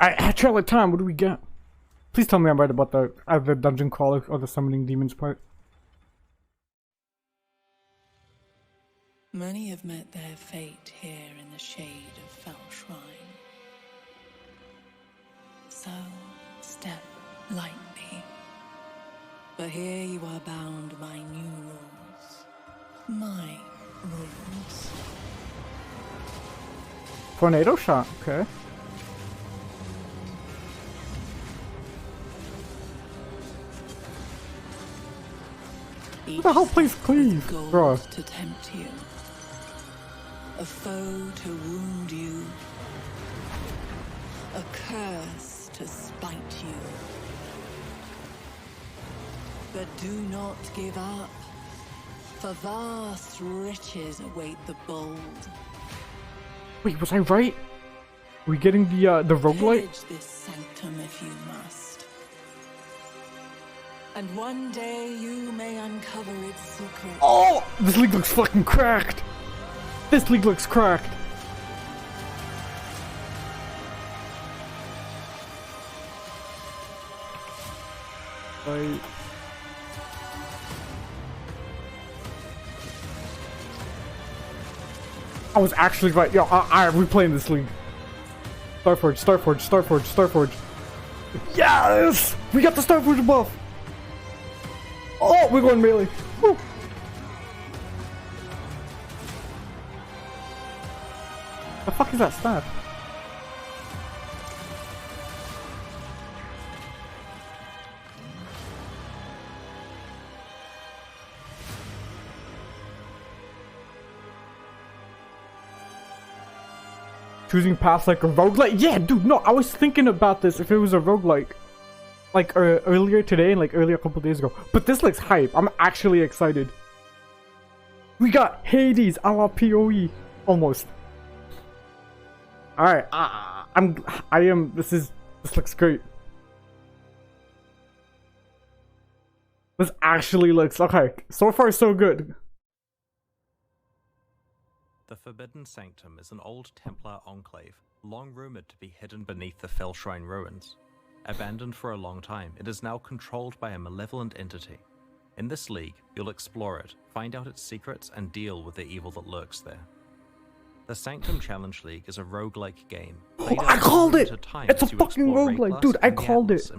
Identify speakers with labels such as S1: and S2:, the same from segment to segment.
S1: Trail of time, what do we get? Please tell me I'm right about the dungeon crawler or the summoning demons part.
S2: Many have met their fate here in the shade of Fell Shrine. So, step lightly. But here you are bound by new rules. My rules.
S1: Tornado shot, okay. What the hell plays Cleave, bro?
S2: To tempt you. A foe to wound you. A curse to spite you. But do not give up, for vast riches await the bold.
S1: Wait, was I right? Are we getting the roguelite?
S2: Pillage this sanctum if you must. And one day you may uncover its secret.
S1: Oh! This league looks fucking cracked! This league looks cracked! I was actually right. Yo, alright, we're playing this league. Starforge, Starforge, Starforge, Starforge. Yes! We got the Starforge buff! Oh, we're going melee. Woo. The fuck is that staff? Choosing paths like a roguelike? Yeah, dude, no, I was thinking about this if it was a roguelike. Like earlier today and like earlier a couple days ago. But this looks hype. I'm actually excited. We got Hades a la PoE. Almost. Alright, this looks great. This actually looks, okay, so far so good.
S3: The Forbidden Sanctum is an old Templar enclave, long rumored to be hidden beneath the Fell Shrine ruins. Abandoned for a long time, it is now controlled by a malevolent entity. In this league, you'll explore it, find out its secrets, and deal with the evil that lurks there. The Sanctum Challenge League is a roguelike game.
S1: Oh, I called it! It's a fucking roguelike, dude, I called it!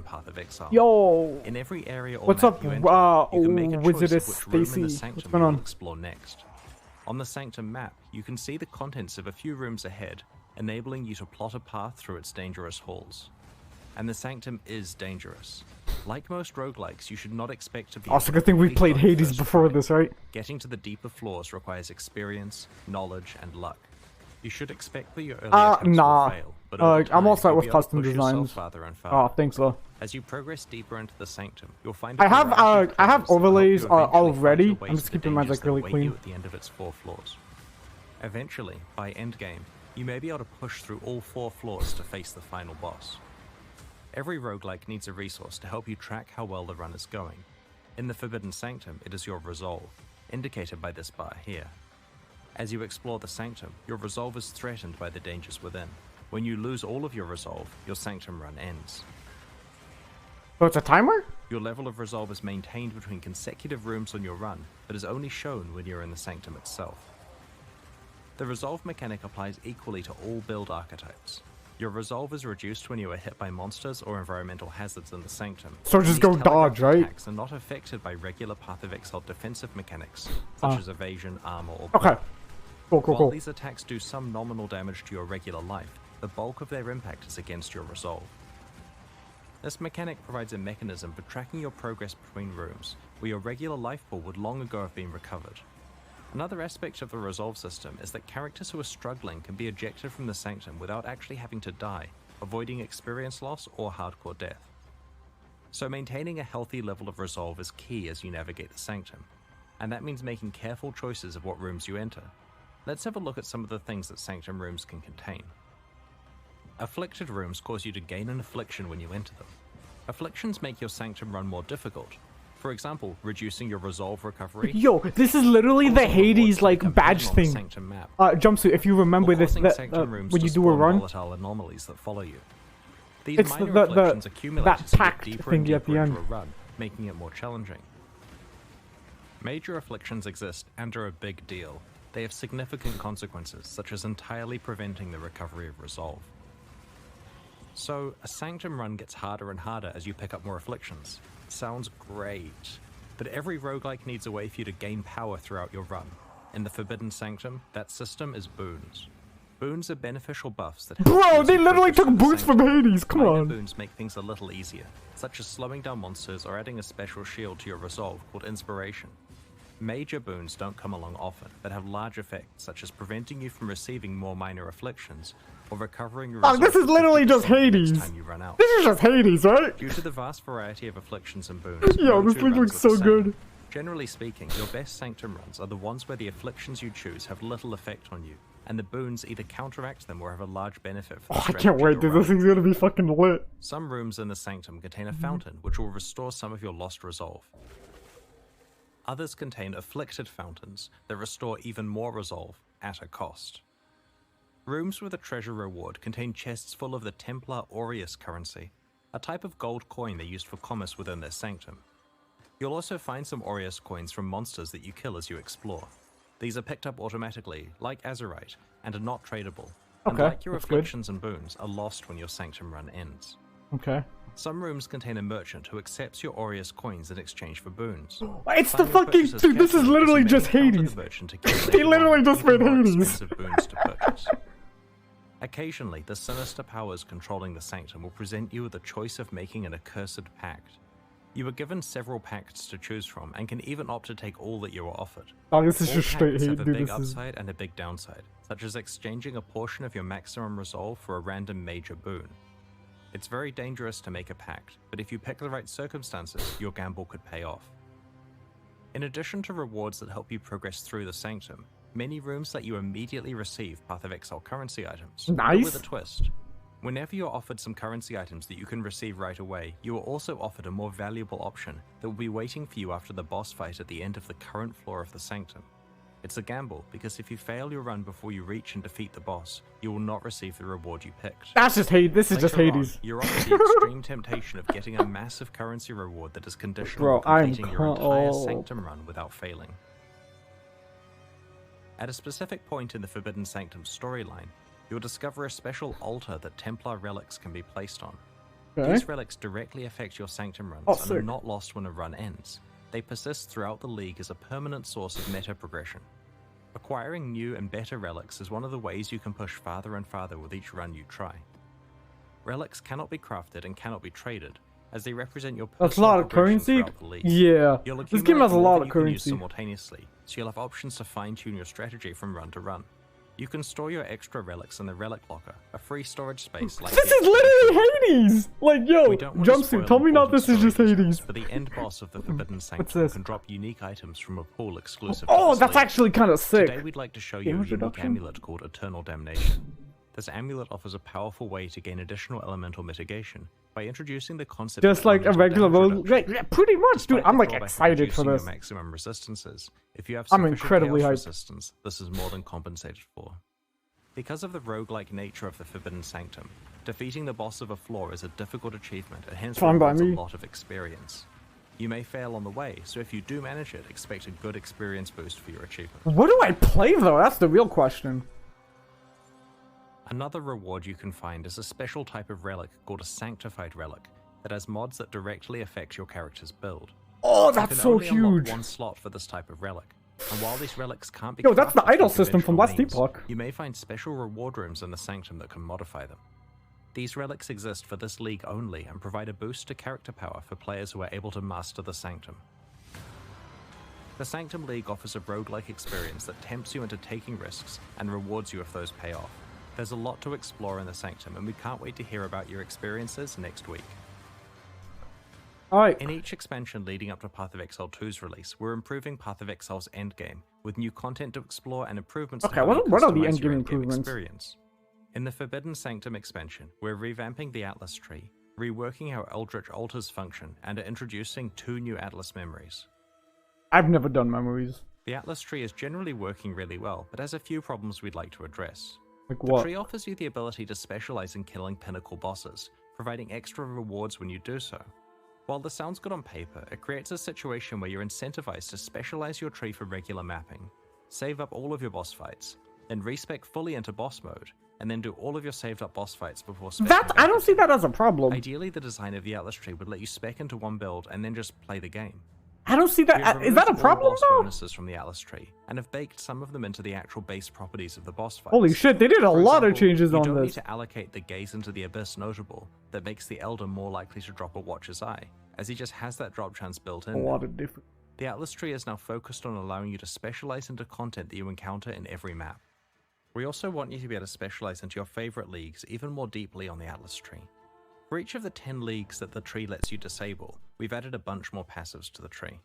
S1: Yo!
S3: In every area or
S1: what's
S3: map
S1: up,
S3: you enter, you can make a choice
S1: Wizardess
S3: of which room in
S1: Stacy?
S3: the
S1: What's
S3: Sanctum
S1: going
S3: you'll
S1: on?
S3: explore next. On the Sanctum map, you can see the contents of a few rooms ahead, enabling you to plot a path through its dangerous halls. And the Sanctum is dangerous. Like most roguelikes, you should not expect to be...
S1: Also, good thing we played Hades before this, right?
S3: Getting to the deeper floors requires experience, knowledge, and luck. You should expect that your early attempts
S1: nah.
S3: will fail, but over time,
S1: I'm all set
S3: you'll
S1: with
S3: be able to
S1: custom
S3: push yourself
S1: designs.
S3: farther and farther.
S1: Oh, thanks, though.
S3: As you progress deeper into the Sanctum, you'll find
S1: I have overlays
S3: already.
S1: already. I'm just keeping mine like really clean.
S3: At the end of its 4 floors. Eventually, by endgame, you may be able to push through all 4 floors to face the final boss. Every roguelike needs a resource to help you track how well the run is going. In the Forbidden Sanctum, it is your resolve, indicated by this bar here. As you explore the Sanctum, your resolve is threatened by the dangers within. When you lose all of your resolve, your Sanctum run ends.
S1: So it's a timer?
S3: Your level of resolve is maintained between consecutive rooms on your run, but is only shown when you're in the Sanctum itself. The resolve mechanic applies equally to all build archetypes. Your resolve is reduced when you are hit by monsters or environmental hazards in the Sanctum.
S1: So just go dodge, right?
S3: Attacks are not affected by regular Path of Exile defensive mechanics, such as evasion, armor, or...
S1: Okay. Cool, cool,
S3: While
S1: cool.
S3: these attacks do some nominal damage to your regular life, the bulk of their impact is against your resolve. This mechanic provides a mechanism for tracking your progress between rooms, where your regular life pool would long ago have been recovered. Another aspect of the resolve system is that characters who are struggling can be ejected from the Sanctum without actually having to die, avoiding experience loss or hardcore death. So maintaining a healthy level of resolve is key as you navigate the Sanctum, and that means making careful choices of what rooms you enter. Let's have a look at some of the things that Sanctum rooms can contain. Afflicted rooms cause you to gain an affliction when you enter them. Afflictions make your Sanctum run more difficult. For example, reducing your resolve recovery.
S1: Yo, this is literally the Hades like badge thing. Jumpsuit, if you remember this, when you do a run.
S3: Volatile anomalies that follow you. These
S1: It's
S3: minor
S1: the
S3: afflictions accumulate
S1: that
S3: as you get
S1: pact
S3: deeper and
S1: thingy at
S3: deeper
S1: the
S3: into
S1: end.
S3: a run, making it more challenging. Major afflictions exist and are a big deal. They have significant consequences, such as entirely preventing the recovery of resolve. So, a Sanctum run gets harder and harder as you pick up more afflictions. Sounds great. But every roguelike needs a way for you to gain power throughout your run. In the Forbidden Sanctum, that system is boons. Boons are beneficial buffs that help you
S1: Bro,
S3: as
S1: they
S3: you
S1: literally
S3: progress
S1: took
S3: through the
S1: boots from
S3: Sanctum.
S1: Hades. Come
S3: Minor
S1: on.
S3: boons make things a little easier, such as slowing down monsters or adding a special shield to your resolve called Inspiration. Major boons don't come along often, but have large effects, such as preventing you from receiving more minor afflictions, or recovering your
S1: Oh,
S3: resolve
S1: this is literally
S3: 50%
S1: just
S3: the next
S1: Hades.
S3: time you run out.
S1: This is just Hades, right?
S3: Due to the vast variety of afflictions and boons,
S1: Yo,
S3: no
S1: this
S3: two
S1: thing
S3: runs
S1: looks
S3: are
S1: so
S3: the same.
S1: good.
S3: Generally speaking, your best Sanctum runs are the ones where the afflictions you choose have little effect on you, and the boons either counteract them or have a large benefit for the
S1: Oh, I
S3: strategy
S1: can't wait,
S3: you're
S1: dude. This
S3: running.
S1: thing's gonna be fucking lit.
S3: Some rooms in the Sanctum contain a fountain, which will restore some of your lost resolve. Others contain afflicted fountains that restore even more resolve at a cost. Rooms with a treasure reward contain chests full of the Templar Aureus currency, a type of gold coin they used for commerce within their Sanctum. You'll also find some Aureus coins from monsters that you kill as you explore. These are picked up automatically, like Azurite, and are not tradable. And
S1: Okay,
S3: like your
S1: that's good.
S3: afflictions and boons, are lost when your Sanctum run ends.
S1: Okay.
S3: Some rooms contain a merchant who accepts your Aureus coins in exchange for boons.
S1: It's the
S3: Planning your
S1: fucking
S3: purchases
S1: dude. This is
S3: carefully,
S1: literally
S3: as you may
S1: just
S3: encounter
S1: Hades.
S3: the merchant again
S1: They
S3: later
S1: literally
S3: on,
S1: just
S3: even
S1: made
S3: more
S1: Hades.
S3: expensive boons to purchase. Occasionally, the sinister powers controlling the Sanctum will present you with the choice of making an accursed pact. You are given several pacts to choose from, and can even opt to take all that you are offered.
S1: Oh, this is
S3: All
S1: just straight
S3: pacts
S1: hate,
S3: have a
S1: dude.
S3: big
S1: This is.
S3: upside and a big downside, such as exchanging a portion of your maximum resolve for a random major boon. It's very dangerous to make a pact, but if you pick the right circumstances, your gamble could pay off. In addition to rewards that help you progress through the Sanctum, many rooms let you immediately receive Path of Exile currency items. But
S1: Nice.
S3: with a twist. Whenever you're offered some currency items that you can receive right away, you are also offered a more valuable option that will be waiting for you after the boss fight at the end of the current floor of the Sanctum. It's a gamble, because if you fail your run before you reach and defeat the boss, you will not receive the reward you picked.
S1: That's just Hades. This is just
S3: Later on,
S1: Hades.
S3: you're offered the extreme temptation of getting a massive currency reward that is conditional
S1: Bro,
S3: on
S1: I'm
S3: completing your entire
S1: cold.
S3: Sanctum run without failing. At a specific point in the Forbidden Sanctum storyline, you'll discover a special altar that Templar relics can be placed on.
S1: Okay.
S3: These relics directly affect your Sanctum runs
S1: Oh,
S3: and are
S1: sick.
S3: not lost when a run ends. They persist throughout the League as a permanent source of meta progression. Acquiring new and better relics is one of the ways you can push farther and farther with each run you try. Relics cannot be crafted and cannot be traded, as they represent your personal
S1: That's a lot of
S3: progression
S1: currency.
S3: throughout the League.
S1: Yeah.
S3: You'll
S1: This game has
S3: accumulate
S1: a
S3: more
S1: lot
S3: than
S1: of
S3: you can use
S1: currency.
S3: simultaneously, so you'll have options to fine-tune your strategy from run to run. You can store your extra relics in the Relic Locker, a free storage space like
S1: This
S3: the
S1: is literally Hades. Like, yo,
S3: We don't want to spoil
S1: jumpsuit. Tell me not.
S3: important
S1: This is just
S3: story
S1: Hades.
S3: details, but the end boss of the Forbidden Sanctum
S1: this?
S3: can drop unique items from a pool exclusive to
S1: Oh,
S3: this
S1: that's
S3: league.
S1: actually kind of sick.
S3: Today we'd like to show you
S1: Game
S3: a unique
S1: introduction?
S3: amulet called Eternal Damnation. This amulet offers a powerful way to gain additional elemental mitigation by introducing the concept
S1: Just
S3: of
S1: like a
S3: elemental
S1: regular
S3: damage
S1: road.
S3: reduction.
S1: Yeah, pretty much,
S3: Despite
S1: dude. I'm
S3: the
S1: like
S3: drawback of
S1: excited for
S3: reducing your
S1: this.
S3: maximum resistances, if you have
S1: I'm
S3: sufficient
S1: incredibly
S3: chaos
S1: hyped.
S3: resistance, this is more than compensated for. Because of the roguelike nature of the Forbidden Sanctum, defeating the boss of a floor is a difficult achievement and hence
S1: Fine by
S3: rewards a
S1: me.
S3: lot of experience. You may fail on the way, so if you do manage it, expect a good experience boost for your achievement.
S1: What do I play though? That's the real question.
S3: Another reward you can find is a special type of relic called a Sanctified Relic that has mods that directly affect your character's build.
S1: Oh,
S3: You
S1: that's
S3: can
S1: so
S3: only unlock
S1: huge.
S3: one slot for this type of relic, and while these relics can't be
S1: Yo, that's the
S3: crafted through
S1: idol system from last
S3: conventional
S1: epoch.
S3: means, you may find special reward rooms in the Sanctum that can modify them. These relics exist for this league only and provide a boost to character power for players who are able to master the Sanctum. The Sanctum League offers a roguelike experience that tempts you into taking risks and rewards you if those pay off. There's a lot to explore in the Sanctum, and we can't wait to hear about your experiences next week.
S1: Alright.
S3: In each expansion leading up to Path of Exile 2's release, we're improving Path of Exile's endgame, with new content to explore and improvements to
S1: Okay,
S3: how
S1: what
S3: you
S1: are the
S3: customize your
S1: endgame
S3: endgame
S1: improvements?
S3: experience. In the Forbidden Sanctum expansion, we're revamping the Atlas tree, reworking how Eldritch altars function, and are introducing 2 new Atlas memories.
S1: I've never done memories.
S3: The Atlas tree is generally working really well, but has a few problems we'd like to address.
S1: Like
S3: The
S1: what?
S3: tree offers you the ability to specialize in killing pinnacle bosses, providing extra rewards when you do so. While this sounds good on paper, it creates a situation where you're incentivized to specialize your tree for regular mapping, save up all of your boss fights, then respec fully into boss mode, and then do all of your saved up boss fights before specking
S1: That I
S3: back
S1: don't see
S3: again.
S1: that as a problem.
S3: Ideally, the design of the Atlas tree would let you spec into one build and then just play the game.
S1: I don't see
S3: We have
S1: that. Is that a
S3: removed all
S1: problem
S3: boss
S1: though?
S3: bonuses from the Atlas tree, and have baked some of them into the actual base properties of the boss fights.
S1: Holy shit, they did a
S3: For
S1: lot of
S3: example,
S1: changes
S3: you
S1: on
S3: don't need
S1: this.
S3: to allocate the Gaze into the Abyss notable that makes the Elder more likely to drop a Watcher's Eye, as he just has that drop chance built
S1: A
S3: in.
S1: lot of different.
S3: The Atlas tree is now focused on allowing you to specialize into content that you encounter in every map. We also want you to be able to specialize into your favorite leagues even more deeply on the Atlas tree. For each of the 10 leagues that the tree lets you disable, we've added a bunch more passives to the tree.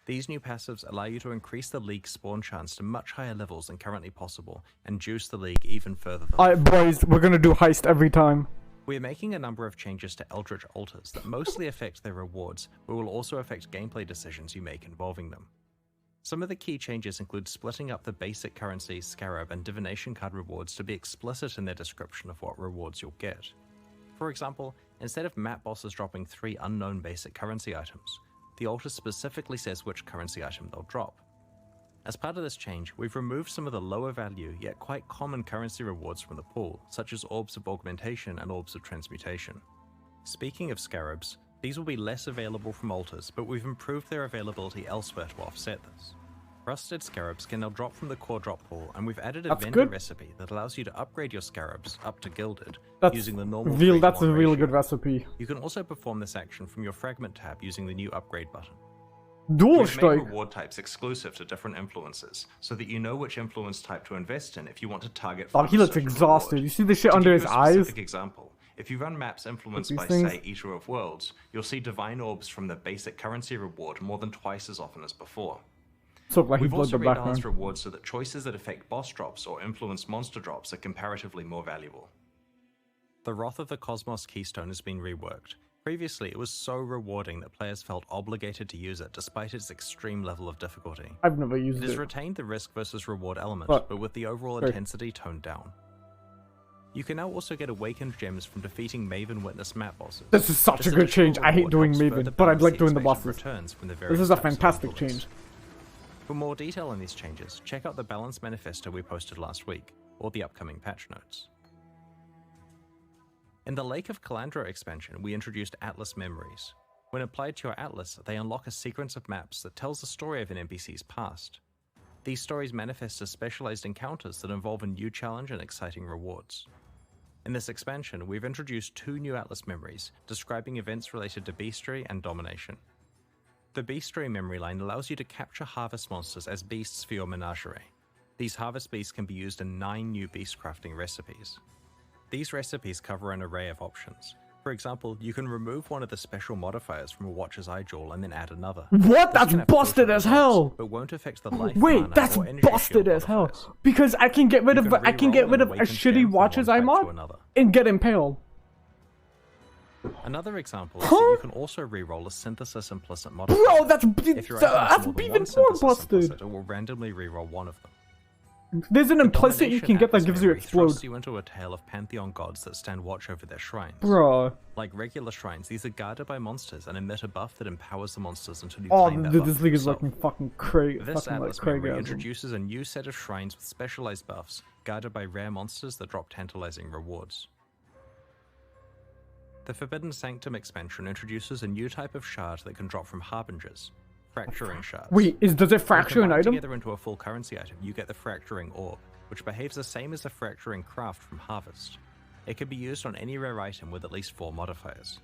S3: These new passives allow you to increase the league spawn chance to much higher levels than currently possible, and juice the league even further than
S1: Alright, boys, we're gonna do heist every time.
S3: We are making a number of changes to Eldritch Altars that mostly affect their rewards, but will also affect gameplay decisions you make involving them. Some of the key changes include splitting up the basic currency, Scarab, and Divination card rewards to be explicit in their description of what rewards you'll get. For example, instead of map bosses dropping 3 unknown basic currency items, the altar specifically says which currency item they'll drop. As part of this change, we've removed some of the lower value yet quite common currency rewards from the pool, such as Orbs of Augmentation and Orbs of Transmutation. Speaking of Scarabs, these will be less available from altars, but we've improved their availability elsewhere to offset this. Rusted Scarabs can now drop from the core drop pool, and we've added a
S1: That's
S3: vendor
S1: good.
S3: recipe that allows you to upgrade your Scarabs up to Gilded
S1: That's
S3: using the normal
S1: That's a
S3: 3-to-1
S1: really
S3: ratio.
S1: good recipe.
S3: You can also perform this action from your Fragment tab using the new upgrade button.
S1: Dual
S3: We've made
S1: strike.
S3: reward types exclusive to different influences, so that you know which influence type to invest in if you want to target.
S1: Oh, he looks
S3: certain
S1: exhausted.
S3: reward.
S1: You see the shit
S3: To
S1: under
S3: give
S1: his
S3: you a
S1: eyes?
S3: specific example, if you run maps influenced
S1: these
S3: by,
S1: things-
S3: say, Eater of Worlds, you'll see Divine Orbs from the basic currency reward more than twice as often as before.
S1: So like he
S3: We've
S1: blurred
S3: also
S1: the
S3: rebalanced
S1: background.
S3: rewards so that choices that affect boss drops or influence monster drops are comparatively more valuable. The Wrath of the Cosmos keystone has been reworked. Previously, it was so rewarding that players felt obligated to use it despite its extreme level of difficulty.
S1: I've never used
S3: It has
S1: it.
S3: retained the risk versus reward element,
S1: But-
S3: but with the overall
S1: sorry.
S3: intensity toned down. You can now also get awakened gems from defeating Maven Witness map bosses.
S1: This is such
S3: This
S1: a good
S3: additional
S1: change. I hate
S3: reward
S1: doing
S3: helps further
S1: Maven, but I'd
S3: balance
S1: like doing the
S3: expected
S1: bosses.
S3: returns from the
S1: This
S3: various
S1: is a
S3: types of
S1: fantastic
S3: influence.
S1: change.
S3: For more detail on these changes, check out the Balance Manifesto we posted last week, or the upcoming patch notes. In the Lake of Calandra expansion, we introduced Atlas Memories. When applied to your Atlas, they unlock a sequence of maps that tells the story of an NPC's past. These stories manifest as specialized encounters that involve a new challenge and exciting rewards. In this expansion, we've introduced 2 new Atlas memories, describing events related to bestiary and domination. The bestiary memory line allows you to capture harvest monsters as beasts for your menagerie. These harvest beasts can be used in 9 new beast crafting recipes. These recipes cover an array of options. For example, you can remove one of the special modifiers from a Watcher's Eye Jewel and then add another.
S1: What?
S3: This
S1: That's
S3: can have
S1: busted
S3: potent
S1: as hell.
S3: results, but won't affect the life,
S1: Wait,
S3: mana,
S1: that's
S3: or energy
S1: busted
S3: shield
S1: as hell.
S3: modifiers.
S1: Because I can get rid
S3: You
S1: of
S3: can
S1: I can get
S3: reroll
S1: rid
S3: an
S1: of a
S3: awakened
S1: shitty
S3: gem from
S1: Watcher's
S3: one
S1: Eye
S3: type
S1: mod
S3: to another.
S1: and get impaled.
S3: Another example is
S1: Huh?
S3: that you can also reroll a Synthesis Implicit modifier.
S1: Bro, that's
S3: If your item has
S1: that's
S3: more than
S1: even
S3: one
S1: more
S3: Synthesis
S1: busted.
S3: implicit, it will randomly reroll one of them.
S1: There's an
S3: The
S1: implicit you
S3: Domination
S1: can get that
S3: Atlas
S1: gives you
S3: memory
S1: explode.
S3: thrusts you into a tale of Pantheon gods that stand watch over their shrines.
S1: Bro.
S3: Like regular shrines, these are guarded by monsters and emit a buff that empowers the monsters until you
S1: Oh,
S3: claim that buff
S1: this
S3: for
S1: league is
S3: yourself.
S1: looking fucking crazy.
S3: This
S1: Fucking like
S3: Atlas memory
S1: crazy.
S3: introduces a new set of shrines with specialized buffs, guarded by rare monsters that drop tantalizing rewards. The Forbidden Sanctum expansion introduces a new type of shard that can drop from Harbingers, Fracturing Shards.
S1: Wait, does it
S3: When
S1: fracture an
S3: combined
S1: item?
S3: together into a full currency item, you get the Fracturing Orb, which behaves the same as the Fracturing Craft from Harvest. It can be used on any rare item with at least 4 modifiers.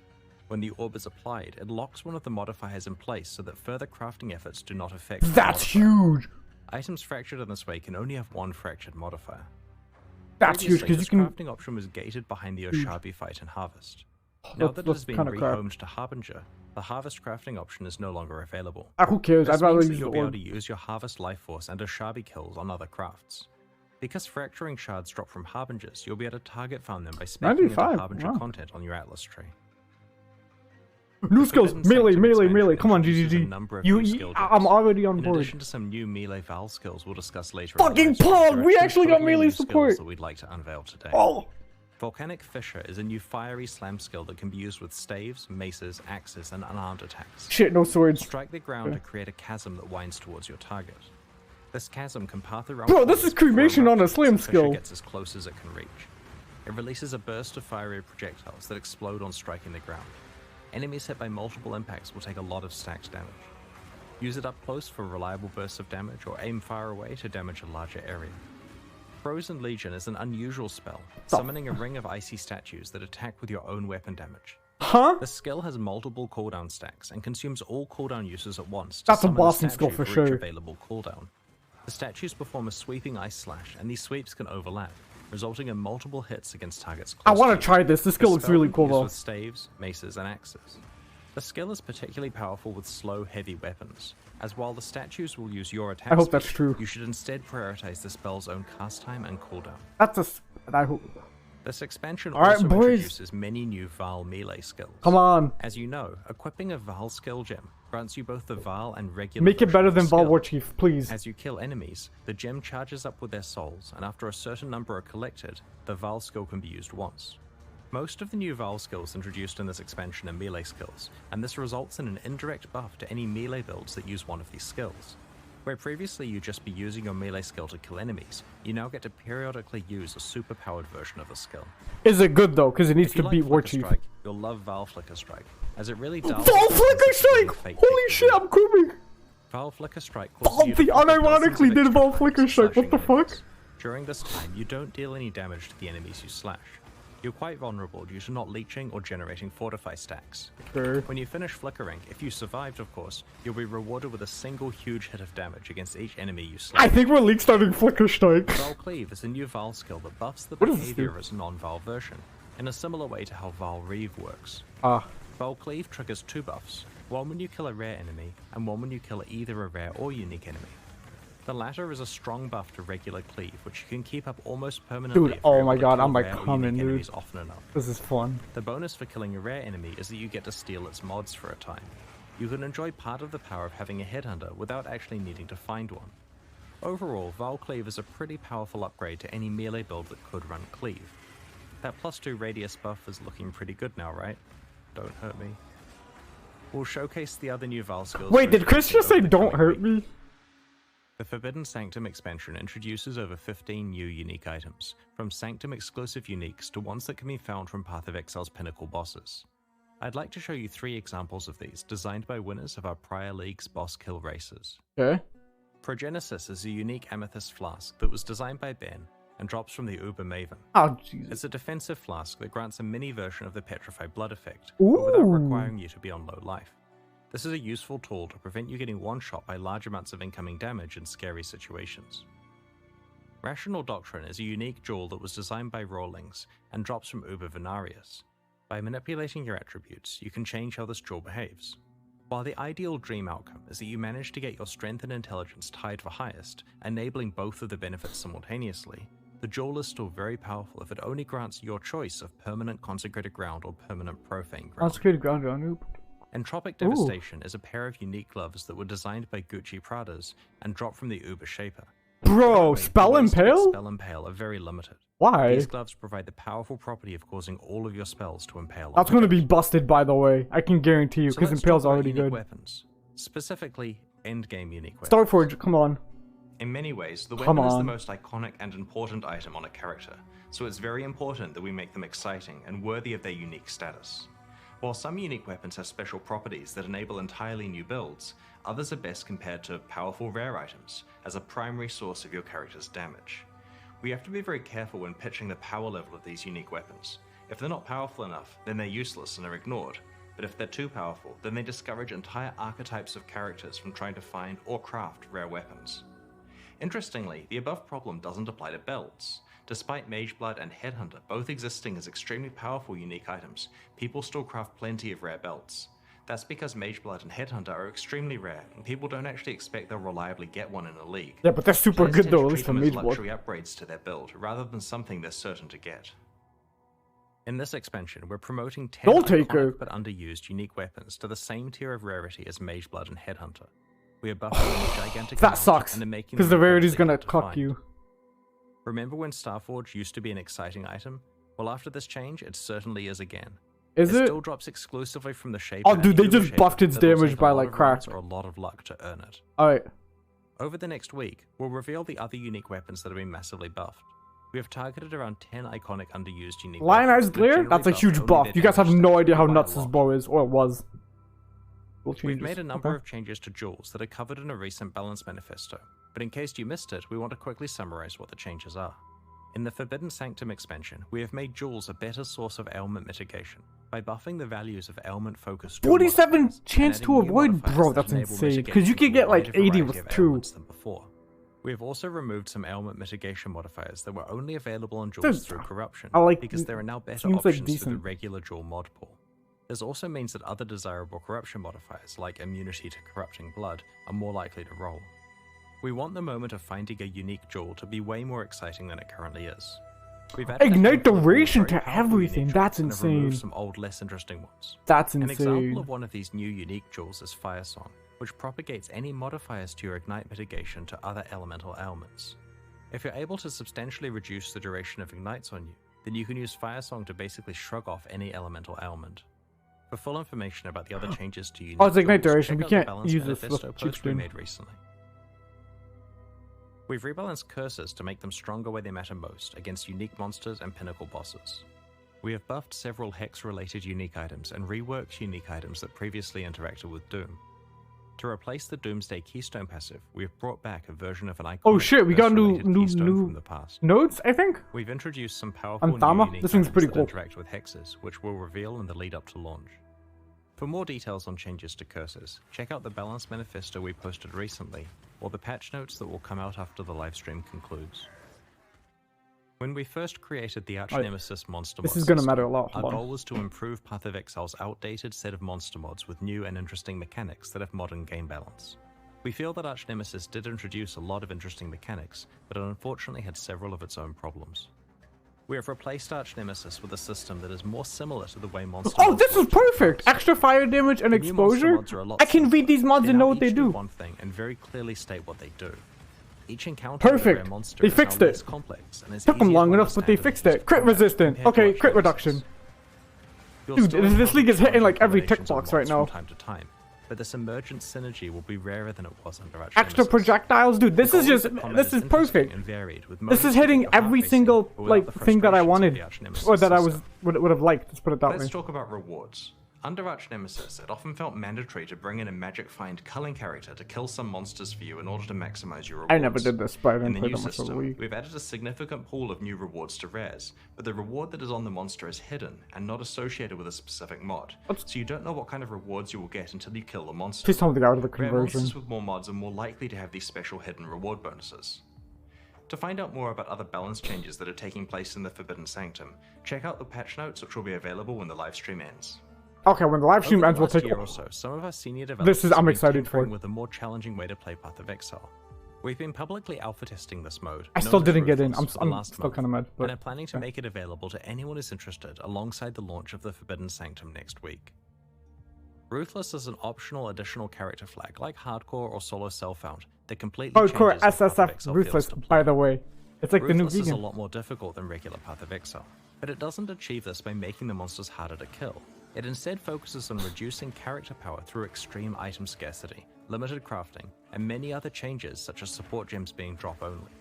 S3: When the orb is applied, it locks one of the modifiers in place so that further crafting efforts do not affect the
S1: That's
S3: modifier.
S1: huge.
S3: Items fractured in this way can only have one fractured modifier.
S1: That's huge
S3: Previously,
S1: because you
S3: this
S1: can.
S3: crafting option was gated behind the
S1: Huge.
S3: Oshabi fight and Harvest. Now that it
S1: That's
S3: has been
S1: kinda crap.
S3: rehomed to Harbinger, the Harvest crafting option is no longer available.
S1: Who cares?
S3: This
S1: I'd rather
S3: means that
S1: use the
S3: you'll be able
S1: orb.
S3: to use your Harvest Life Force and Oshabi kills on other crafts. Because Fracturing Shards drop from Harbingers, you'll be able to target farm them by specking into
S1: 95,
S3: Harbinger
S1: wow.
S3: content on your Atlas tree.
S1: New skills,
S3: Forbidden
S1: melee,
S3: Sanctum
S1: melee,
S3: expansion
S1: melee. Come on,
S3: introduces a
S1: GGG.
S3: number of
S1: You,
S3: new skill
S1: I'm
S3: jobs.
S1: already on
S3: In
S1: board.
S3: addition to some new melee Val skills we'll discuss later.
S1: Fucking
S3: in the live stream,
S1: Pog!
S3: there are
S1: We
S3: two
S1: actually got
S3: totally
S1: melee
S3: new
S1: support.
S3: skills that we'd like to unveil today.
S1: Oh,
S3: Volcanic Fissure is a new fiery slam skill that can be used with staves, maces, axes, and unarmed attacks.
S1: shit, no swords.
S3: Strike the ground to create a chasm that winds towards your target. This chasm can path around.
S1: Bro, this is
S3: corners before
S1: cremation on a
S3: erupting,
S1: slam
S3: so Fissure
S1: skill.
S3: gets as close as it can reach. It releases a burst of fiery projectiles that explode on striking the ground. Enemies hit by multiple impacts will take a lot of stacked damage. Use it up close for reliable bursts of damage, or aim far away to damage a larger area. Frozen Legion is an unusual spell, summoning a ring of icy statues that attack with your own weapon damage.
S1: Huh?
S3: The skill has multiple cooldown stacks and consumes all cooldown uses at once. To
S1: That's a
S3: summon
S1: Boston
S3: statue
S1: skill for
S3: each
S1: sure.
S3: Available cooldown. The statues perform a sweeping ice slash, and these sweeps can overlap, resulting in multiple hits against targets close
S1: I want
S3: to
S1: to
S3: you.
S1: try this. This skill
S3: The
S1: looks
S3: spell
S1: really
S3: can be
S1: cool
S3: used
S1: though.
S3: with staves, maces, and axes. The skill is particularly powerful with slow, heavy weapons, as while the statues will use your attack
S1: I hope
S3: speed,
S1: that's true.
S3: you should instead prioritize the spell's own cast time and cooldown.
S1: That's I hope.
S3: This expansion
S1: All right,
S3: also
S1: boys.
S3: introduces many new Val melee skills.
S1: Come on.
S3: As you know, equipping a Val skill gem grants you both the Val and regular
S1: Make it
S3: version
S1: better
S3: of the
S1: than Val
S3: skill.
S1: War Chief, please.
S3: As you kill enemies, the gem charges up with their souls, and after a certain number are collected, the Val skill can be used once. Most of the new Val skills introduced in this expansion are melee skills, and this results in an indirect buff to any melee builds that use one of these skills. Where previously you'd just be using your melee skill to kill enemies, you now get to periodically use a super-powered version of the skill.
S1: Is it good though? Because it needs
S3: If you
S1: to
S3: like
S1: beat War
S3: Flicker
S1: Chief.
S3: Strike, you'll love Val Flicker Strike, as it really does.
S1: Val Flicker Strike! Holy shit, I'm coming!
S3: Val Flicker Strike
S1: Val
S3: causes you to
S1: the
S3: flicker
S1: unironically
S3: dozens of
S1: did
S3: extra
S1: Val
S3: times,
S1: Flicker Strike, what the
S3: slashing enemies.
S1: fuck?
S3: During this time, you don't deal any damage to the enemies you slash. You're quite vulnerable due to not leeching or generating fortify stacks.
S1: Sure.
S3: When you finish flickering, if you survived of course, you'll be rewarded with a single huge hit of damage against each enemy you slash.
S1: I think we're league starting Flicker Strike.
S3: Val Cleave is a new Val skill that buffs the
S1: What does this
S3: behavior
S1: do?
S3: as a non-Val version, in a similar way to how Val Reeve works.
S1: Ah.
S3: Val Cleave triggers two buffs, one when you kill a rare enemy, and one when you kill either a rare or unique enemy. The latter is a strong buff to regular cleave, which you can keep up almost permanently.
S1: Dude,
S3: if you're
S1: oh
S3: able
S1: my
S3: to
S1: god,
S3: kill
S1: I'm like
S3: rare or
S1: coming,
S3: unique
S1: dude.
S3: enemies often enough.
S1: This is fun.
S3: The bonus for killing a rare enemy is that you get to steal its mods for a time. You can enjoy part of the power of having a headhunter without actually needing to find one. Overall, Val Cleave is a pretty powerful upgrade to any melee build that could run Cleave. That +2 radius buff is looking pretty good now, right? Don't hurt me. We'll showcase the other new Val skills.
S1: Wait, did Chris just say
S3: over the
S1: don't
S3: coming
S1: hurt
S3: week.
S1: me?
S3: The Forbidden Sanctum expansion introduces over 15 new unique items, from Sanctum exclusive uniques to ones that can be found from Path of Exile's pinnacle bosses. I'd like to show you 3 examples of these, designed by winners of our prior league's boss kill races.
S1: Okay.
S3: Progenesis is a unique amethyst flask that was designed by Ben and drops from the Uber Maven.
S1: Oh, Jesus.
S3: It's a defensive flask that grants a mini version of the Petrified Blood effect, but without
S1: Ooh.
S3: requiring you to be on low life. This is a useful tool to prevent you getting one-shot by large amounts of incoming damage in scary situations. Rational Doctrine is a unique jewel that was designed by Rawlings and drops from Uber Venarius. By manipulating your attributes, you can change how this jewel behaves. While the ideal dream outcome is that you manage to get your strength and intelligence tied for highest, enabling both of the benefits simultaneously, the jewel is still very powerful if it only grants your choice of permanent consecrated ground or permanent profane ground.
S1: Consecrated ground, noob.
S3: Entropic Devastation is a pair of unique gloves that were designed by Gucci Pradas and dropped from the Uber Shaper.
S1: Bro,
S3: However,
S1: Spell
S3: the ways to get
S1: Impale?
S3: Spell Impale are very limited.
S1: Why?
S3: These gloves provide the powerful property of causing all of your spells to impale.
S1: That's
S3: on
S1: gonna be
S3: target.
S1: busted, by the way. I can guarantee you,
S3: So
S1: because
S3: let's
S1: Impale's
S3: talk about
S1: already
S3: unique
S1: good.
S3: weapons. Specifically, endgame unique weapons.
S1: Starforge, come on.
S3: In many ways, the
S1: Come
S3: weapon is the
S1: on.
S3: most iconic and important item on a character, so it's very important that we make them exciting and worthy of their unique status. While some unique weapons have special properties that enable entirely new builds, others are best compared to powerful rare items as a primary source of your character's damage. We have to be very careful when pitching the power level of these unique weapons. If they're not powerful enough, then they're useless and are ignored, but if they're too powerful, then they discourage entire archetypes of characters from trying to find or craft rare weapons. Interestingly, the above problem doesn't apply to belts. Despite Mageblood and Headhunter both existing as extremely powerful unique items, people still craft plenty of rare belts. That's because Mageblood and Headhunter are extremely rare, and people don't actually expect they'll reliably get one in a league.
S1: Yeah, but they're super
S3: Players
S1: good
S3: tend to
S1: though, at
S3: treat
S1: least for
S3: them as
S1: Mage Blood.
S3: luxury upgrades to their build, rather than something they're certain to get. In this expansion, we're promoting 10
S1: Soul Taker.
S3: iconic but underused unique weapons to the same tier of rarity as Mageblood and Headhunter. We are buffing the gigantic
S1: That
S3: amount
S1: sucks,
S3: and are making
S1: because
S3: them
S1: the rarity's
S3: incredibly
S1: gonna
S3: hard to
S1: cuck
S3: find.
S1: you.
S3: Remember when Starforge used to be an exciting item? Well, after this change, it certainly is again.
S1: Is it?
S3: Still drops exclusively from the shape.
S1: Oh,
S3: and
S1: dude, they
S3: attribute
S1: just
S3: shape
S1: buffed its
S3: that will
S1: damage
S3: take a
S1: by,
S3: lot
S1: like,
S3: of runs
S1: crack.
S3: or a lot of luck to earn it.
S1: Alright.
S3: Over the next week, we'll reveal the other unique weapons that have been massively buffed. We have targeted around 10 iconic underused unique
S1: Lion
S3: weapons
S1: Eyes
S3: that
S1: Glare?
S3: generally
S1: That's a
S3: buff
S1: huge
S3: only
S1: buff.
S3: their
S1: You guys have
S3: damage
S1: no
S3: stats
S1: idea how
S3: by a
S1: nuts this
S3: lot.
S1: bow is, or it was.
S3: We've made a number of changes to jewels that are covered in a recent balance manifesto, but in case you missed it, we want to quickly summarize what the changes are. In the Forbidden Sanctum expansion, we have made jewels a better source of ailment mitigation by buffing the values of ailment-focused jewel
S1: 47
S3: modifiers and
S1: chance
S3: adding
S1: to
S3: new
S1: avoid,
S3: modifiers
S1: bro,
S3: that
S1: that's
S3: enable
S1: insane. Because you
S3: mitigation
S1: could
S3: to
S1: get
S3: a
S1: like
S3: wider
S1: 80
S3: variety
S1: with
S3: of
S1: 2.
S3: ailments than before. We have also removed some ailment mitigation modifiers that were only available on jewels
S1: Dude,
S3: through corruption,
S1: I like-
S3: because there are now better
S1: seems like
S3: options through the
S1: decent.
S3: regular jewel mod pool. This also means that other desirable corruption modifiers, like immunity to corrupting blood, are more likely to roll. We want the moment of finding a unique jewel to be way more exciting than it currently is. We've added a
S1: Ignite
S3: handful of
S1: duration
S3: very
S1: to
S3: powerful
S1: everything,
S3: unique
S1: that's
S3: jewels and have removed
S1: insane.
S3: some old, less interesting ones.
S1: That's
S3: An example
S1: insane.
S3: of one of these new unique jewels is Fire Song, which propagates any modifiers to your ignite mitigation to other elemental ailments. If you're able to substantially reduce the duration of ignites on you, then you can use Fire Song to basically shrug off any elemental ailment. For full information about the other changes to unique
S1: Oh, it's ignite
S3: jewels,
S1: duration.
S3: check
S1: We
S3: out the
S1: can't
S3: Balance
S1: use this
S3: Manifesto
S1: with
S3: post we
S1: cheapstone.
S3: made recently. We've rebalanced curses to make them stronger where they matter most against unique monsters and pinnacle bosses. We have buffed several hex-related unique items and reworked unique items that previously interacted with Doom. To replace the Doomsday Keystone passive, we have brought back a version of an iconic
S1: Oh shit, we got new
S3: curse-related keystone from the past.
S1: nodes, I think?
S3: We've introduced some powerful new
S1: Anthama?
S3: unique
S1: This thing's
S3: items
S1: pretty
S3: that
S1: cool.
S3: interact with hexes, which we'll reveal in the lead up to launch. For more details on changes to curses, check out the Balance Manifesto we posted recently, or the patch notes that will come out after the livestream concludes. When we first created the Arch-Nemesis monster
S1: This
S3: mod
S1: is gonna
S3: system,
S1: matter a lot.
S3: our
S1: Hold
S3: goal
S1: on.
S3: was to improve Path of Exile's outdated set of monster mods with new and interesting mechanics that have modern game balance. We feel that Arch-Nemesis did introduce a lot of interesting mechanics, but it unfortunately had several of its own problems. We have replaced Arch-Nemesis with a system that is more similar to the way monster
S1: Oh,
S3: mods
S1: this is
S3: work in the
S1: perfect!
S3: past.
S1: Extra fire damage and
S3: The new monster
S1: exposure?
S3: mods are a lot
S1: I can read these mods
S3: They
S1: and
S3: now
S1: know what they
S3: each
S1: do.
S3: one thing and very clearly state what they do. Each encounter with a
S1: Perfect.
S3: rare monster
S1: They
S3: is
S1: fixed
S3: now
S1: it.
S3: less complex and is
S1: Took them
S3: easier
S1: long
S3: to
S1: enough, but they
S3: understand
S1: fixed
S3: and
S1: it. Crit
S3: combat
S1: resistant.
S3: compared to
S1: Okay, crit
S3: Arch-Nemesis.
S1: reduction.
S3: You'll
S1: Dude,
S3: still
S1: this
S3: encounter
S1: league is hitting,
S3: strong
S1: like, every tick
S3: combinations of
S1: box right
S3: mods
S1: now.
S3: from time to time, but this emergent synergy will be rarer than it was under
S1: Extra
S3: Arch-Nemesis.
S1: projectiles? Dude, this
S3: The
S1: is
S3: goal
S1: just,
S3: that combat
S1: this is
S3: interesting
S1: perfect.
S3: and varied, with
S1: This
S3: moments
S1: is
S3: to
S1: hitting
S3: get the heart
S1: every
S3: racing,
S1: single,
S3: but without
S1: like,
S3: the
S1: thing that I
S3: frustrations of
S1: wanted.
S3: the Arch-Nemesis
S1: Or that I was,
S3: system.
S1: would have liked, let's put it that
S3: Let's
S1: way.
S3: talk about rewards. Under Arch-Nemesis, it often felt mandatory to bring in a magic find culling character to kill some monsters for you in order to maximize your rewards.
S1: I never did this, but I
S3: In
S1: didn't
S3: the
S1: play
S3: new
S1: that much of the
S3: system,
S1: league.
S3: we've added a significant pool of new rewards to rares, but the reward that is on the monster is hidden and not associated with a specific mod, so you don't know what kind of rewards you will get until you kill the monster.
S1: Please tell me they got out of the
S3: Rare
S1: conversion.
S3: monsters with more mods are more likely to have these special hidden reward bonuses. To find out more about other balance changes that are taking place in the Forbidden Sanctum, check out the patch notes which will be available when the livestream ends.
S1: Okay, when the live stream
S3: Over
S1: ends,
S3: the
S1: we'll
S3: last
S1: take...
S3: year or so, some of our senior developers
S1: I'm
S3: have been
S1: excited for
S3: tinkering
S1: it.
S3: with a more challenging way to play Path of Exile. We've been publicly alpha testing this mode.
S1: I
S3: known
S1: still
S3: as
S1: didn't get in.
S3: Ruthless, for the
S1: I'm
S3: last
S1: still
S3: month,
S1: kind of mad,
S3: and
S1: but...
S3: are planning to make it available to anyone who's interested alongside the launch of the Forbidden Sanctum next week. Ruthless is an optional additional character flag like Hardcore or Solo Self-Found that completely
S1: Oh,
S3: changes
S1: core
S3: how Path of
S1: SSF
S3: Exile
S1: Ruthless,
S3: feels to
S1: by
S3: play.
S1: the way. It's like the new
S3: Ruthless is a
S1: vegan.
S3: lot more difficult than regular Path of Exile, but it doesn't achieve this by making the monsters harder to kill. It instead focuses on reducing character power through extreme item scarcity, limited crafting, and many other changes such as support gems being drop only.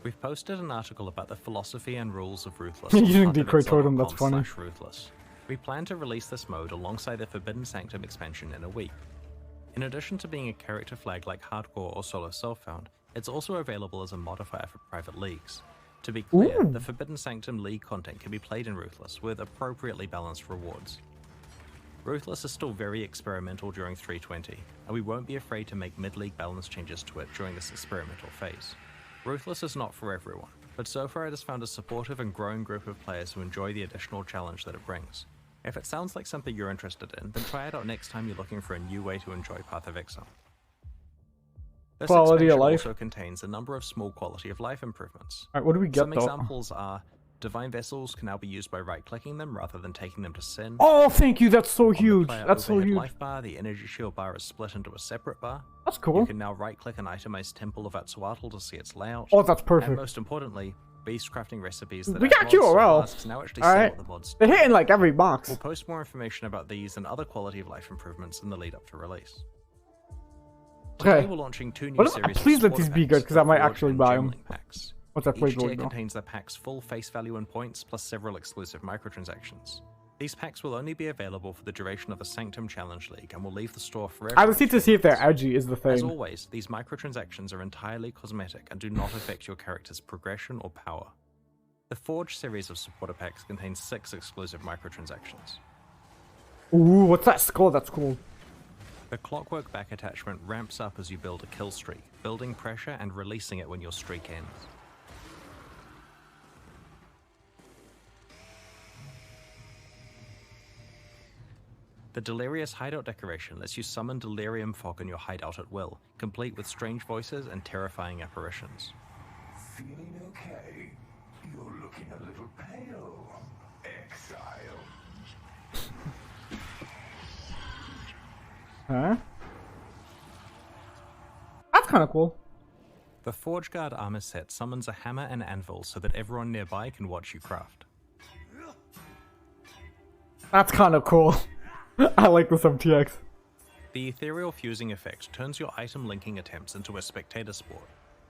S3: We've posted an article about the philosophy and rules of Ruthless. on
S1: Using decoy totem, that's funny.
S3: pathofexile.com/ruthless. We plan to release this mode alongside the Forbidden Sanctum expansion in a week. In addition to being a character flag like Hardcore or Solo Self-Found, it's also available as a modifier for private leagues. To be clear,
S1: Ooh.
S3: the Forbidden Sanctum League content can be played in Ruthless with appropriately balanced rewards. Ruthless is still very experimental during 320, and we won't be afraid to make mid-league balance changes to it during this experimental phase. Ruthless is not for everyone, but so far it has found a supportive and growing group of players who enjoy the additional challenge that it brings. If it sounds like something you're interested in, then try it out next time you're looking for a new way to enjoy Path of Exile. This
S1: Quality of
S3: expansion
S1: life.
S3: also contains a number of small quality of life improvements.
S1: Alright, what do we get
S3: Some
S1: though?
S3: examples are Divine Vessels can now be used by right-clicking them rather than taking them to Sin.
S1: Oh, thank you. That's so
S3: On the
S1: huge.
S3: player
S1: That's so
S3: overhead
S1: huge.
S3: life bar, the energy shield bar is split into a separate bar.
S1: That's cool.
S3: You can now right-click an itemized Temple of Atsuatl to see its layout.
S1: Oh, that's
S3: And
S1: perfect.
S3: most importantly, beast crafting recipes that
S1: We
S3: add
S1: got
S3: mods
S1: you,
S3: to
S1: well.
S3: flasks now actually
S1: All
S3: sell
S1: right.
S3: what the mods
S1: They're
S3: do.
S1: hitting like every box.
S3: We'll post more information about these and other quality of life improvements in the lead up to release. Today
S1: Okay.
S3: we're launching 2 new
S1: What if-
S3: series
S1: please
S3: of
S1: let
S3: supporter
S1: these be
S3: packs,
S1: good, 'cause I
S3: the
S1: might
S3: Forge
S1: actually
S3: and
S1: buy 'em.
S3: Gemling packs.
S1: What's that
S3: Each
S1: play
S3: tier
S1: going now?
S3: contains the pack's full face value and points, plus several exclusive microtransactions. These packs will only be available for the duration of the Sanctum Challenge League and will leave the store forever.
S1: I just need to see if they're edgy is the
S3: As
S1: thing.
S3: always, these microtransactions are entirely cosmetic and do not affect your character's progression or power. The Forge series of supporter packs contains 6 exclusive microtransactions.
S1: Ooh, what's that skull? That's cool.
S3: The Clockwork back attachment ramps up as you build a kill streak, building pressure and releasing it when your streak ends. The Delirious Hideout decoration lets you summon delirium fog in your hideout at will, complete with strange voices and terrifying apparitions.
S4: Feeling okay? You're looking a little pale. Exile.
S1: Huh? That's kind of cool.
S3: The Forge Guard armor set summons a hammer and anvil so that everyone nearby can watch you craft.
S1: That's kind of cool. I like this MTX.
S3: The Ethereal Fusing effect turns your item linking attempts into a spectator sport.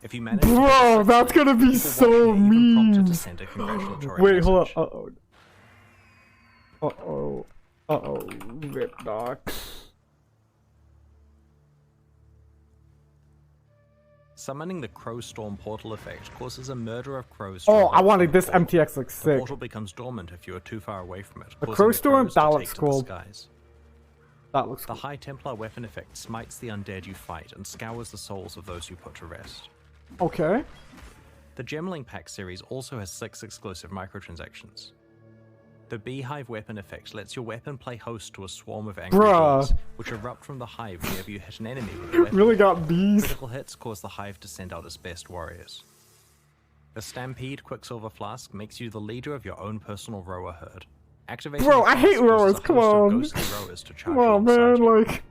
S3: If you manage
S1: Bro, that's gonna be
S3: people
S1: so
S3: watching you even prompted to
S1: memes.
S3: send a congratulatory
S1: Wait, hold
S3: message.
S1: up. Uh-oh. Rip dog.
S3: Summoning the Crow Storm portal effect causes a murder of crows. to
S1: Oh,
S3: erupt
S1: I wanted
S3: from the
S1: this
S3: portal.
S1: MTX looks
S3: The
S1: sick.
S3: portal becomes dormant if you are too far away from it.
S1: The
S3: causing
S1: Crow
S3: the
S1: Storm,
S3: crows to
S1: that
S3: take
S1: looks
S3: to the
S1: cool.
S3: skies.
S1: That looks
S3: The
S1: cool.
S3: High Templar weapon effect smites the undead you fight and scours the souls of those you put to rest.
S1: Okay.
S3: The Gemling Pack series also has 6 exclusive microtransactions. The Beehive weapon effect lets your weapon play host to a swarm of angry
S1: Bruh.
S3: bees, which erupt from the hive whenever you hit an enemy with the weapon.
S1: Really got bees.
S3: Critical hits cause the hive to send out its best warriors. The Stampede Quicksilver Flask makes you the leader of your own personal rower herd. Activating
S1: Bro,
S3: the
S1: I hate
S3: flask causes
S1: rowers,
S3: a
S1: come
S3: host of
S1: on.
S3: ghostly rowers to charge
S1: Come on,
S3: alongside
S1: man,
S3: you.
S1: like...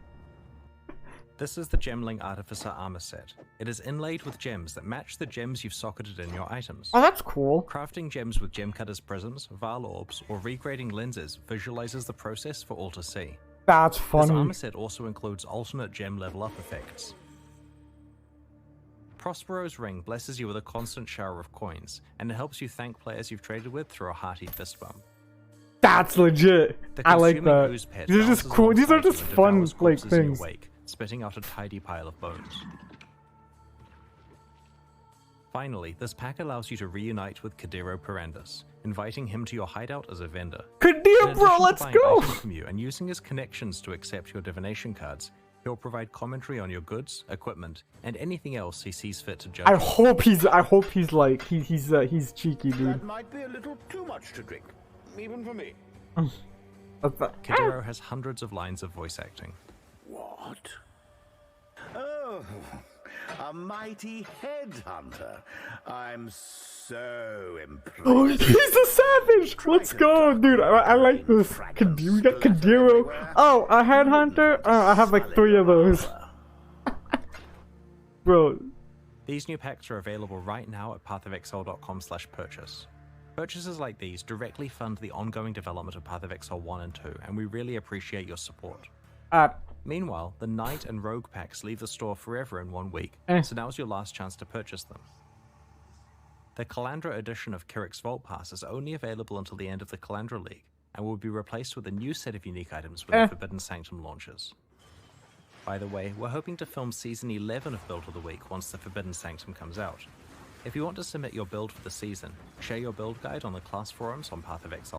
S3: This is the Gemling Artificer armor set. It is inlaid with gems that match the gems you've socketed in your items.
S1: Oh, that's cool.
S3: Crafting gems with gem cutters prisms, Val orbs, or regrading lenses visualizes the process for all to see.
S1: That's
S3: This
S1: funny.
S3: armor set also includes alternate gem level up effects. Prospero's Ring blesses you with a constant shower of coins, and it helps you thank players you've traded with through a hearty fist bump.
S1: That's legit.
S3: The
S1: I like
S3: Consuming
S1: that.
S3: Ooze Pet
S1: These are just
S3: bounces
S1: cool. These are
S3: alongside you
S1: just
S3: and
S1: fun,
S3: devours
S1: like,
S3: corpses in your
S1: things.
S3: wake, spitting out a tidy pile of bones. Finally, this pack allows you to reunite with Kadiro Perandus, inviting him to your hideout as a vendor. In
S1: Kadir,
S3: addition
S1: bro,
S3: to
S1: let's
S3: buying
S1: go.
S3: items from you and using his connections to accept your divination cards, he'll provide commentary on your goods, equipment, and anything else he sees fit to judge.
S1: I hope he's like, he's cheeky, dude.
S4: That might be a little too much to drink, even for me.
S3: Kadiro has hundreds of lines of voice acting.
S4: What? Oh, a mighty headhunter. I'm so impressed.
S1: Oh, he's a savage! Let's go, dude. I like this. Kadir, we got Kadiro. Oh, a headhunter? Oh, I have like 3 of those. Bro,
S3: These new packs are available right now at pathofexile.com/purchase. Purchases like these directly fund the ongoing development of Path of Exile 1 and 2, and we really appreciate your support. Meanwhile, the Knight and Rogue packs leave the store forever in 1 week, so now's your last chance to purchase them. The Calandra edition of Kirik's Vault Pass is only available until the end of the Calandra League, and will be replaced with a new set of unique items when the Forbidden Sanctum launches. By the way, we're hoping to film Season 11 of Build of the Week once the Forbidden Sanctum comes out. If you want to submit your build for the season, share your build guide on the class forums on Path of Exile.